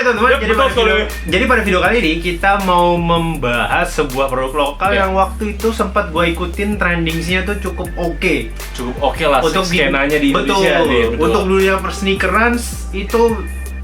teman-teman, Yap, betul sekali. jadi pada video kali ini kita mau membahas sebuah produk lokal yang waktu itu sempat gue ikutin trendingsnya tuh cukup oke. Cukup oke lah Untuk skenanya di Indonesia. Betul. Untuk dunia persnikeran itu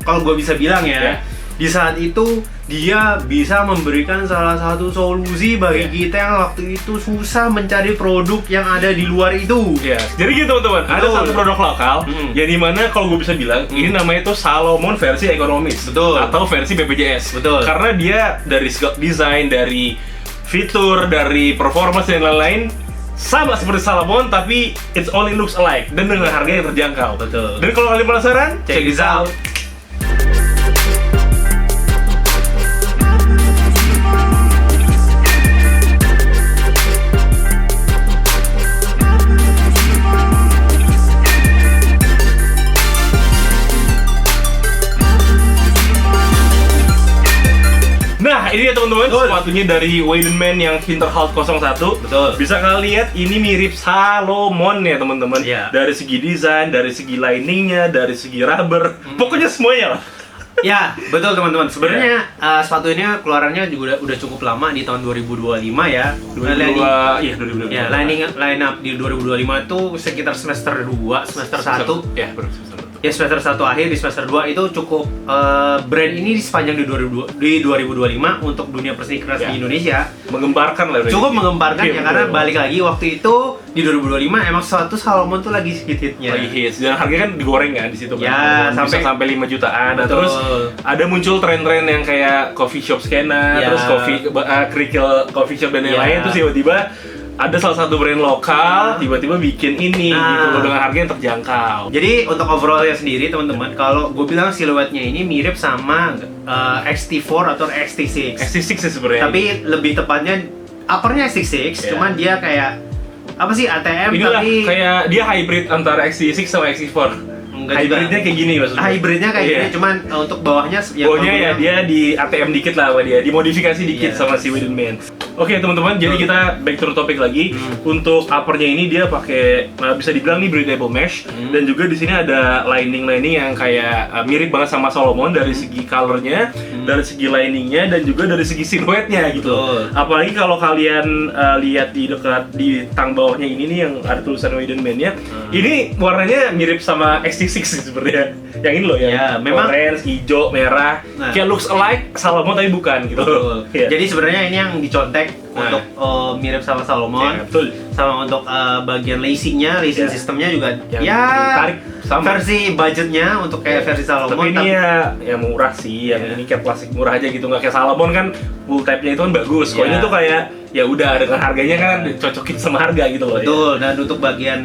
kalau gue bisa bilang ya, di saat itu dia bisa memberikan salah satu solusi bagi kita yang waktu itu susah mencari produk yang ada di luar itu. Ya, jadi gitu teman-teman, ada satu produk lokal yang dimana kalau gue bisa bilang ini namanya itu Salomon versi ekonomis. Betul. Atau versi BPJS. Betul. Karena dia dari desain, dari fitur, dari performance dan lain-lain sama seperti Salomon tapi it's only looks alike dan dengan harga yang terjangkau. Betul. Dan kalau kalian penasaran, check this out. Nah, ini ya teman-teman, sepatunya dari Weidenman yang Hinterhalt 01. Betul. Bisa kalian lihat ini mirip Salomon ya teman-teman. Iya. Dari segi desain, dari segi liningnya, dari segi rubber, pokoknya semuanya lah. Ya, betul teman-teman. Sebenarnya sepatu ini keluarannya juga udah cukup lama di tahun 2025 ya. 2025. Ya, line up di 2025 itu sekitar semester 2, semester 1. Ya, benar semester 1. Ya semester 1 akhir, di semester 2 itu cukup brand ini sepanjang di 2025 untuk dunia persnikeran di Indonesia Mengembarkan lah. cukup mengembarkan ya, karena balik lagi waktu itu di 2025 emang suatu Salomon tuh lagi hit-hitnya. Lagi hits, dan harganya kan digoreng kan di situ kan. Ya, sampai 5 jutaan. Nah, Betul. terus ada muncul tren-tren yang kayak coffee shop skena, Ya. terus kerikil coffee shop dan lain-lain, terus tiba-tiba ada salah satu brand lokal tiba-tiba bikin ini gitu dengan harga yang terjangkau. Jadi untuk overallnya sendiri teman-teman, kalau gue bilang siluetnya ini mirip sama XT4 atau XT6. XT6 sih sebenarnya. Tapi lebih tepatnya uppernya XT6, cuman dia kayak apa sih ATM inilah tapi kayak dia hybrid antara XT6 sama XT4. Hybridnya kayak gini maksudnya. Hybridnya kayak gini, cuman untuk bawahnya ya dia di ATM dikit lah sama dia, dimodifikasi dikit sama si Weidenman. Oke teman-teman, jadi kita back to the topic lagi. Untuk uppernya ini dia pakai bisa dibilang nih breathable mesh, dan juga di sini ada lining yang kayak mirip banget sama Salomon dari segi colornya, dari segi liningnya, dan juga dari segi siluetnya gitu. Apalagi kalau kalian lihat di dekat di tang bawahnya ini nih yang ada tulisan Weidenman-nya, ini warnanya mirip sama XT6 sih sebenarnya. Yang ini loh ya, memang orange, hijau, merah, kayak looks alike Salomon tapi bukan gitu. Jadi sebenarnya ini yang dicontek untuk mirip sama Salomon. Betul. Sama untuk bagian lacingnya, lacing sistemnya juga tarik sama versi budgetnya untuk kayak versi Salomon. Tapi ini ya murah sih, yang ini kayak plastik murah aja gitu, nggak kayak Salomon kan wool type-nya itu kan bagus. Kalau ini tuh kayak ya udah dengan harganya kan dicocokin sama harga gitu loh. Betul. Dan untuk bagian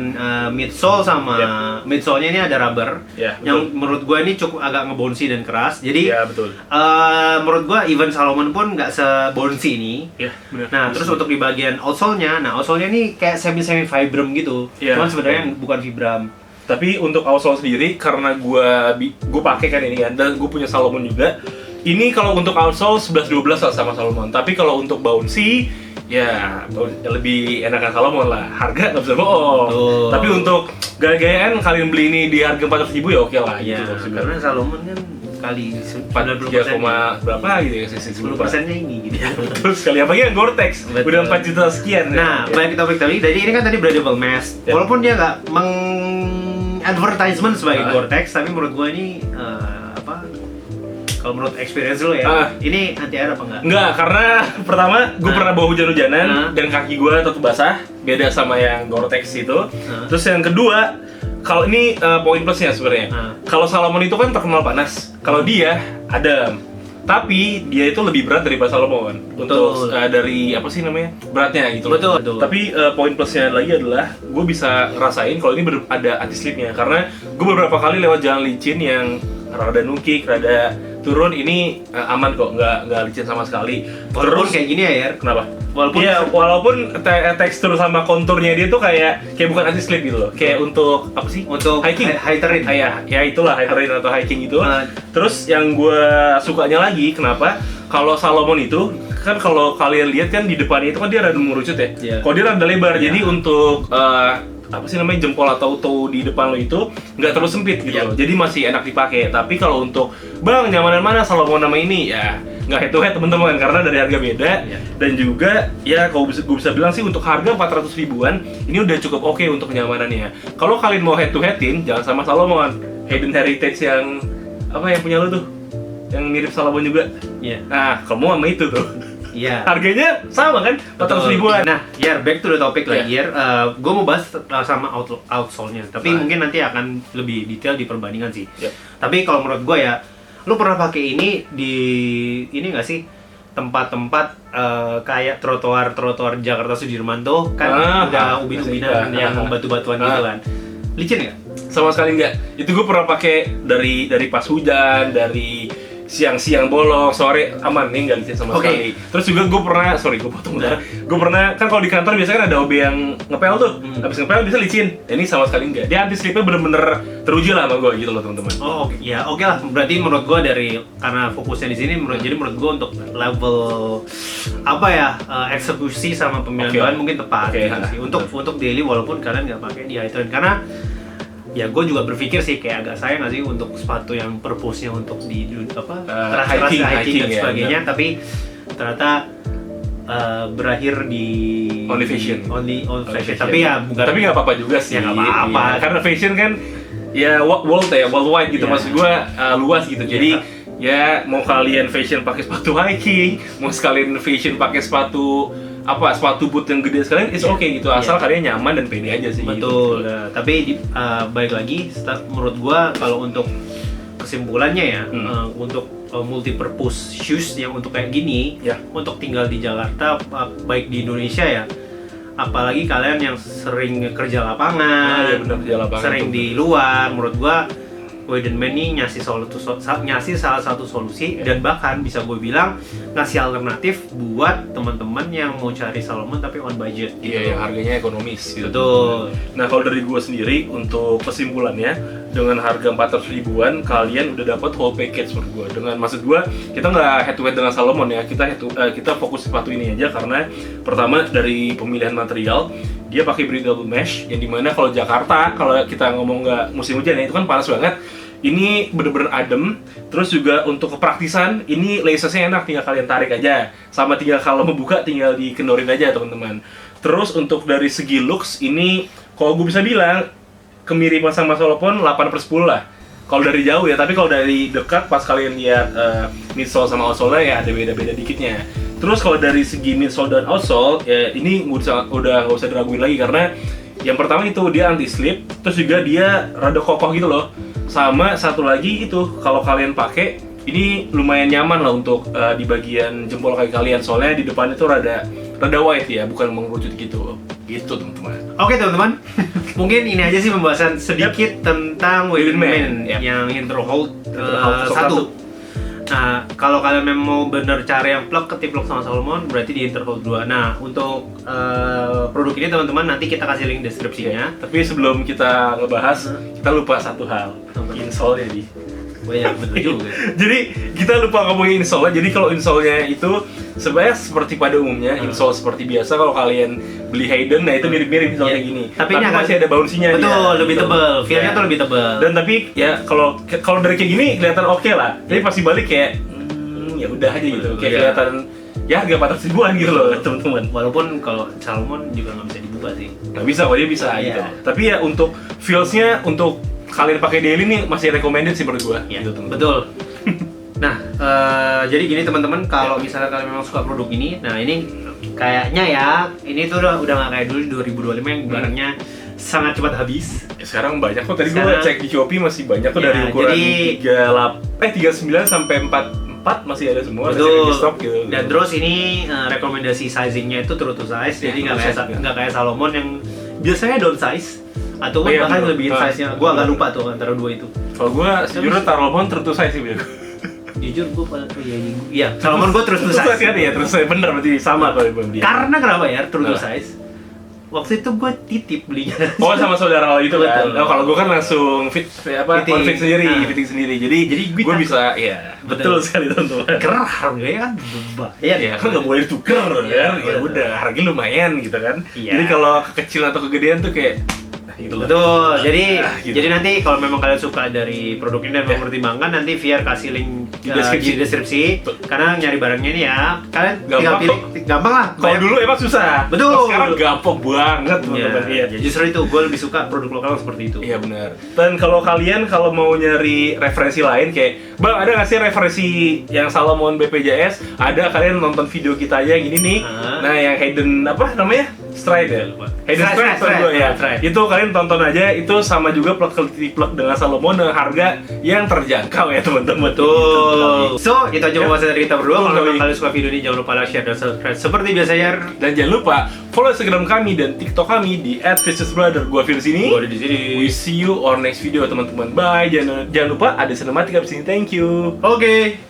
midsole sama midsole-nya ini ada rubber yang menurut gua ini cukup agak ngebouncy dan keras. Jadi menurut gua even Salomon pun nggak se-bouncy ini. Bener. Nah, terus untuk di bagian outsole-nya, outsole-nya ini kayak semi vibram gitu. Cuman sebenarnya bukan vibram. Tapi untuk outsole sendiri, karena gue pakai kan ini kan, dan gue punya Salomon juga. Ini kalau untuk outsole 11-12 lah sama Salomon. Tapi kalau untuk bouncy, ya lebih enakan Salomon lah. Harga nggak bisa bohong. Tapi untuk gaya-gayaan kalian beli ini di harga 400.000 ya oke lah. Iya, gitu, karena Salomon kan kali 3, berapa gitu ya, 10%-nya ini gitu. Terus kali apa ya Gore-Tex udah 4 juta sekian. Nah, balik ke topik tadi. Jadi ini kan tadi breathable mesh. Walaupun dia nggak advertisement sebagai Gore-Tex, tapi menurut gua ini kalau menurut experience lo ya, ini anti air apa enggak? Enggak, karena pertama gue pernah bawa hujan-hujanan dan kaki gue tetap basah, beda sama yang Gore-Tex itu. Terus yang kedua, kalau ini poin plusnya sebenarnya. Kalau Salomon itu kan terkenal panas, kalau dia adem. Tapi dia itu lebih berat daripada Salomon. Untuk dari apa sih namanya, beratnya gitu. Betul. Tapi poin plusnya lagi adalah gue bisa ngerasain kalau ini ada anti slipnya, karena gue beberapa kali lewat jalan licin yang rada nukik, rada turun, ini aman kok, nggak licin sama sekali. Walaupun kayak gini ya, Yer. Kenapa? Walaupun tekstur sama konturnya dia tuh kayak bukan anti slip gitu loh. Kayak untuk apa sih? Untuk hiking, high terrain. Ya itulah high terrain atau hiking itu. Terus yang gue sukanya lagi, kenapa? Kalau Salomon itu kan kalau kalian lihat kan di depannya itu kan dia rada mengerucut ya. Kalau dia rada lebar, jadi untuk apa sih namanya, jempol atau toe di depan lo itu nggak terlalu sempit gitu loh. Jadi masih enak dipakai. Tapi kalau untuk bang nyamanan mana Salomon nama ini, ya nggak head to head teman-teman, karena dari harga beda. Dan juga ya kalau gue bisa bilang sih untuk harga 400 ribuan ini udah cukup oke untuk kenyamanannya. Kalau kalian mau head to headin, jangan sama Salomon, Hayden Heritage yang apa yang punya lo tuh, yang mirip Salomon juga. Nah, kamu sama itu tuh. Harganya sama kan? 400 ribuan. Nah, back to the topic lagi gue mau bahas sama outsole-nya. Tapi mungkin nanti akan lebih detail di perbandingan sih. Tapi kalau menurut gue ya, lu pernah pakai ini di ini nggak sih? Tempat-tempat kayak trotoar Jakarta Sudirman tuh kan udah ubin-ubinan yang batu-batuan gitu kan. Licin nggak? Sama sekali nggak. Itu gue pernah pakai dari pas hujan, dari siang-siang bolong, sore aman nih, nggak licin sama sekali. Terus juga gue pernah, gue potong udah. Gue pernah, kan kalau di kantor biasanya kan ada OB yang ngepel tuh, habis ngepel bisa licin. Ini sama sekali nggak. Dia anti slipnya bener-bener teruji lah sama gue gitu loh teman-teman. Oke lah. Berarti menurut gue karena fokusnya di sini, jadi menurut gue untuk level apa ya, eksekusi sama pemilihan bahan mungkin tepat gitu sih. Untuk daily walaupun kalian nggak pakai di High Trail, karena ya gue juga berpikir sih kayak agak sayang nggak sih untuk sepatu yang purpose-nya untuk di hiking dan sebagainya, tapi ternyata berakhir di only fashion. Tapi ya bukan. Tapi nggak apa-apa juga sih. Ya nggak apa-apa. Karena fashion kan ya worldwide gitu, maksud gue luas gitu. Jadi ya mau kalian fashion pakai sepatu hiking, mau sekalian fashion pakai sepatu boot yang gede sekalian, it's okay gitu, asal kalian nyaman dan pede aja sih. Betul. Gitu. Tapi balik lagi, menurut gua kalau untuk kesimpulannya ya, untuk multi-purpose shoes yang untuk kayak gini, untuk tinggal di Jakarta, baik di Indonesia ya, apalagi kalian yang sering kerja lapangan, sering di luar, menurut gua Widen Man ini ngasih salah satu solusi dan bahkan bisa gue bilang ngasih alternatif buat teman-teman yang mau cari Salomon tapi on budget gitu. Yang harganya ekonomis gitu. Betul. Nah, kalau dari gue sendiri untuk kesimpulannya, dengan harga 400 ribuan kalian udah dapat whole package menurut gue. Dengan maksud gue, kita nggak head to head dengan Salomon ya. Kita fokus sepatu ini aja karena pertama dari pemilihan material, dia pakai breathable mesh yang dimana kalau Jakarta, kalau kita ngomong nggak musim hujan ya, itu kan panas banget. Ini bener-bener adem. Terus juga untuk kepraktisan, ini lacesnya enak, tinggal kalian tarik aja. Sama tinggal kalau membuka tinggal dikendorin aja teman-teman. Terus untuk dari segi looks, ini kalau gue bisa bilang kemiripan sama Salomon 8/10 lah. Kalau dari jauh ya, tapi kalau dari dekat pas kalian lihat midsole sama outsole ya ada beda-beda dikitnya. Terus kalau dari segi midsole dan outsole ya ini udah nggak usah diraguin lagi, karena yang pertama itu dia anti slip, terus juga dia rada kokoh gitu loh. Sama satu lagi itu kalau kalian pakai ini lumayan nyaman lah untuk di bagian jempol kaki kalian, soalnya di depan itu rada wide ya, bukan mengerucut gitu teman-teman. Oke teman-teman, mungkin ini aja sih pembahasan sedikit tentang Widen Man yang Interhold 1. Nah, kalau kalian memang mau bener cari yang plug ketiplok sama Salomon, berarti di Interhold 2. Nah, untuk produk ini teman-teman nanti kita kasih link deskripsinya. Tapi sebelum kita ngebahas, kita lupa satu hal, insole ya di. Bener juga. Jadi kita lupa ngomongin insole. Jadi kalau insole-nya itu sebenarnya seperti pada umumnya, insole seperti biasa kalau kalian beli Hayden, nah itu mirip-mirip insole kayak gini. Tapi masih ada bouncy-nya. Betul, lebih tebal. Feel-nya tuh lebih tebal. Dan tapi ya kalau dari kayak gini kelihatan oke lah. Tapi pasti balik kayak ya udah aja gitu. Kayak kelihatan ya harga 400 ribuan gitu loh teman-teman. Walaupun kalau Salomon juga nggak bisa dibuka sih. Nggak bisa, kalau dia bisa gitu. Tapi ya untuk feels-nya, untuk kalian pakai daily nih masih recommended sih menurut gua. Gitu, betul. Nah, jadi gini teman-teman, kalau misalnya kalian memang suka produk ini, nah ini kayaknya ya, ini tuh udah nggak kayak dulu 2025 yang barangnya sangat cepat habis. Sekarang banyak kok, tadi gua cek di Shopee masih banyak kok dari ukuran 39 sampai 44 masih ada semua. Betul. Di stok gitu. Dan terus ini rekomendasi sizingnya itu true to size, jadi nggak kayak Salomon yang biasanya downsize atau bahkan lebihin size-nya. Gua agak lupa tuh antara dua itu. Kalau gua sejujurnya Salomon true to size sih beliau. Jujur gua pada Salomon gua true to size. Ya, terus bener berarti sama kalau dia. Karena kenapa ya true to size? Waktu itu gue titip belinya. Oh, sama saudara lo itu kan. Oh, kalau gue kan langsung fitting sendiri. Jadi gue bisa betul sekali teman-teman. Karena harganya kan bayar ya, kan nggak boleh ditukar kan. Ya udah, harganya lumayan gitu kan. Jadi kalau kekecilan atau kegedean tuh kayak gitu loh. Betul. Gitu. Jadi nanti kalau memang kalian suka dari produk ini dan mempertimbangkan, nanti Vier kasih link Di deskripsi. Karena nyari barangnya ini ya, kalian tinggal Gampang pilih. Gampang lah. Kalau Banyak- dulu emang susah. Betul. Kalau sekarang gampang banget Ya, teman-teman. Iya. ya, justru itu gue lebih suka produk lokal seperti itu. Iya benar. Dan kalau kalian mau nyari referensi lain kayak, Bang ada nggak sih referensi yang Salomon BPJS? Ada, kalian nonton video kita aja yang ini nih. Nah yang Hayden apa namanya? Stride ya? Hayden Stride tahun 2 ya. Stride. Itu kalian tonton aja, itu sama juga plug dengan Salomon dengan harga yang terjangkau ya teman-teman. Betul. So, itu aja Ya. pembahasan dari kita berdua. Betul, Kalau memang Doi. kalian suka video ini, jangan lupa like, share, dan subscribe. Seperti biasa ya. Dan jangan lupa follow Instagram kami dan TikTok kami di @Vicious_brother. Gua Fir sini. Gue ada di sini. We see you on next video teman-teman. Bye. Jangan lupa ada sinematik abis ini. Thank you. Oke.